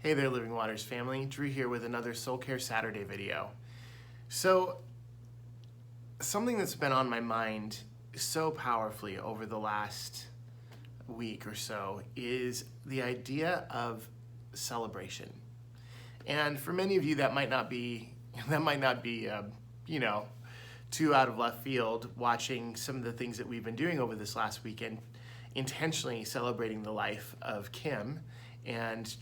Hey there, Living Waters family. Drew here with another Soul Care Saturday video. So, something that's been on my mind so powerfully over the last week or so is the idea of celebration. And for many of you, that might not be too out of left field. Watching some of the things that we've been doing over this last weekend, intentionally celebrating the life of Kim and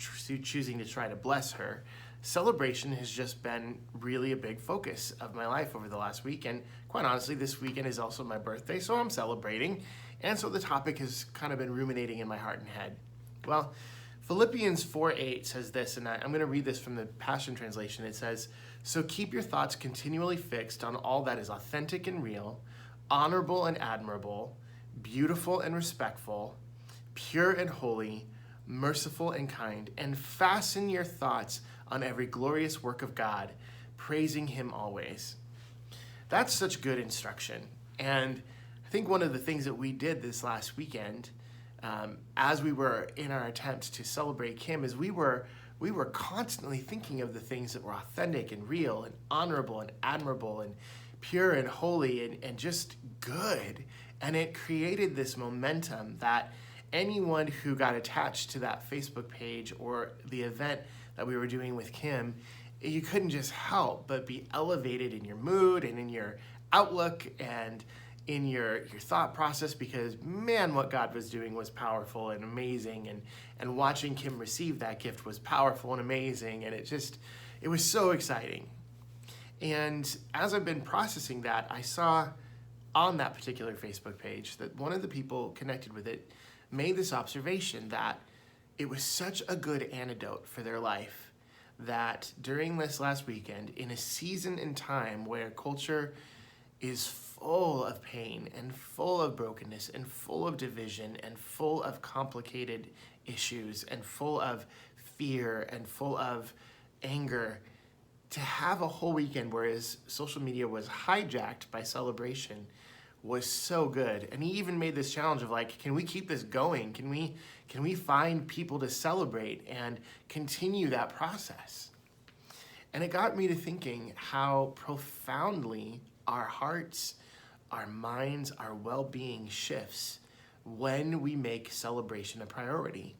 choosing to try to bless her. Celebration has just been really a big focus of my life over the last week, and quite honestly, this weekend is also my birthday, so I'm celebrating, and so the topic has kind of been ruminating in my heart and head. Well, Philippians 4:8 says this, and I'm going to read this from the Passion Translation. It says, "So keep your thoughts continually fixed on all that is authentic and real, honorable and admirable, beautiful and respectful, pure and holy, merciful and kind, and fasten your thoughts on every glorious work of God, praising Him always." That's such good instruction. And I think one of the things that we did this last weekend, as we were in our attempt to celebrate Kim, is we were constantly thinking of the things that were authentic and real and honorable and admirable and pure and holy and just good. And it created this momentum that anyone who got attached to that Facebook page or the event that we were doing with Kim, you couldn't just help but be elevated in your mood and in your outlook and in your thought process, because man, what God was doing was powerful and amazing, and watching Kim receive that gift was powerful and amazing, and it was so exciting. And as I've been processing that, I saw on that particular Facebook page that one of the people connected with it made this observation that it was such a good antidote for their life that during this last weekend, in a season and time where culture is full of pain and full of brokenness and full of division and full of complicated issues and full of fear and full of anger, to have a whole weekend whereas social media was hijacked by celebration was so good. And he even made this challenge of like, can we keep this going? Can we find people to celebrate and continue that process? And it got me to thinking how profoundly our hearts, our minds, our well-being shifts when we make celebration a priority.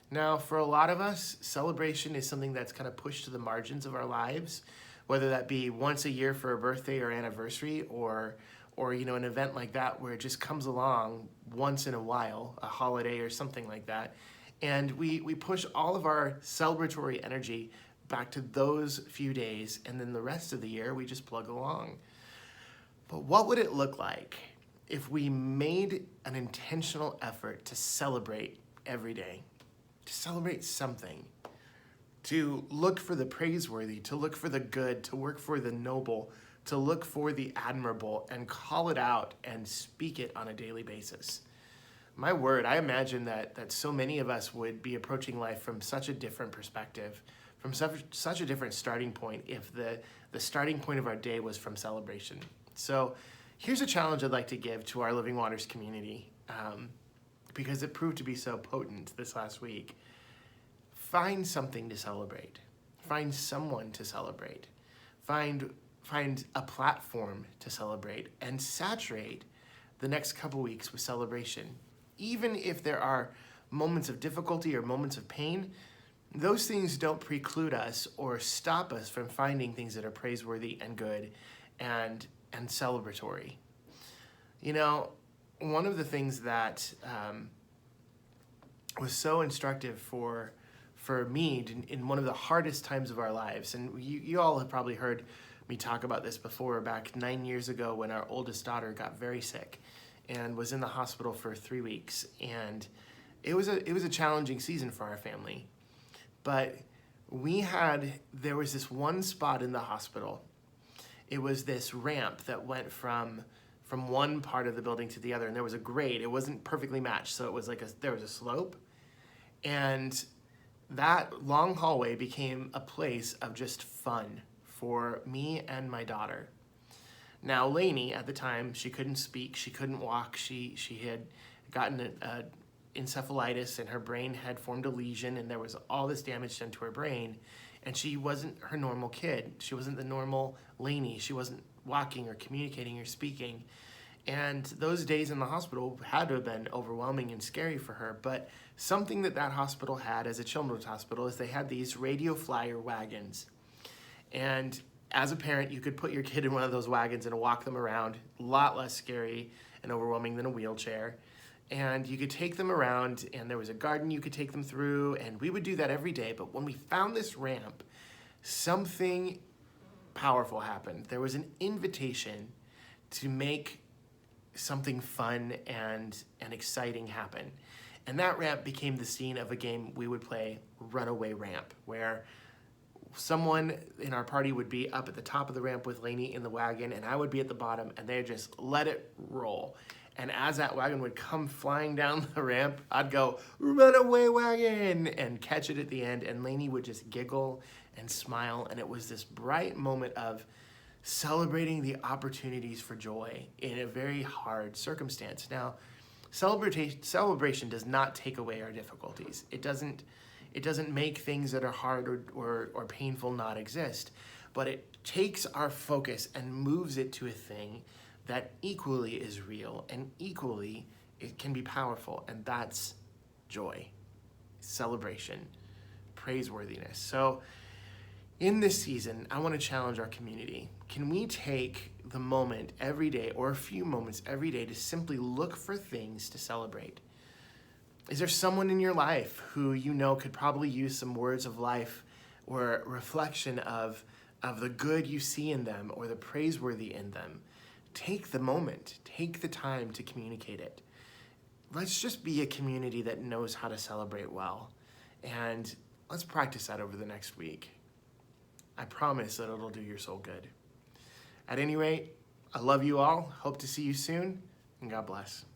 Now, for a lot of us, celebration is something that's kind of pushed to the margins of our lives, whether that be once a year for a birthday or anniversary, or an event like that where it just comes along once in a while, a holiday or something like that. And we push all of our celebratory energy back to those few days, and then the rest of the year we just plug along. But what would it look like if we made an intentional effort to celebrate every day, to celebrate something, to look for the praiseworthy, to look for the good, to work for the noble, to look for the admirable and call it out and speak it on a daily basis? My word, I imagine that so many of us would be approaching life from such a different perspective, from such a different starting point if the starting point of our day was from celebration. So here's a challenge I'd like to give to our Living Waters community, because it proved to be so potent this last week. Find something to celebrate. Find someone to celebrate. Find a platform to celebrate, and saturate the next couple weeks with celebration. Even if there are moments of difficulty or moments of pain, those things don't preclude us or stop us from finding things that are praiseworthy and good and celebratory. You know, one of the things that was so instructive for me in one of the hardest times of our lives, and you all have probably heard me talk about this before, back 9 years ago when our oldest daughter got very sick and was in the hospital for 3 weeks, and it was a challenging season for our family. But there was this one spot in the hospital. It was this ramp that went from one part of the building to the other, and there was a grade. It wasn't perfectly matched, so it was there was a slope, and that long hallway became a place of just fun for me and my daughter. Now, Lainey, at the time, she couldn't speak, she couldn't walk, she had gotten encephalitis and her brain had formed a lesion and there was all this damage done to her brain. And she wasn't her normal kid. She wasn't the normal Lainey. She wasn't walking or communicating or speaking. And those days in the hospital had to have been overwhelming and scary for her. But something that hospital had as a children's hospital is they had these radio flyer wagons. And as a parent, you could put your kid in one of those wagons and walk them around, a lot less scary and overwhelming than a wheelchair. And you could take them around, and there was a garden you could take them through, and we would do that every day. But when we found this ramp, something powerful happened. There was an invitation to make something fun and exciting happen. And that ramp became the scene of a game we would play, Runaway Ramp, where someone in our party would be up at the top of the ramp with Lainey in the wagon, and I would be at the bottom, and they'd just let it roll. And as that wagon would come flying down the ramp, I'd go, "Runaway wagon," and catch it at the end, and Lainey would just giggle and smile, and it was this bright moment of celebrating the opportunities for joy in a very hard circumstance. Now, celebration does not take away our difficulties. It doesn't make things that are hard or painful not exist, but it takes our focus and moves it to a thing that equally is real and equally it can be powerful, and that's joy, celebration, praiseworthiness. So in this season, I want to challenge our community. Can we take the moment every day, or a few moments every day, to simply look for things to celebrate? Is there someone in your life who you know could probably use some words of life or reflection of the good you see in them or the praiseworthy in them? Take the moment, take the time to communicate it. Let's just be a community that knows how to celebrate well. And let's practice that over the next week. I promise that it'll do your soul good. At any rate, I love you all. Hope to see you soon, and God bless.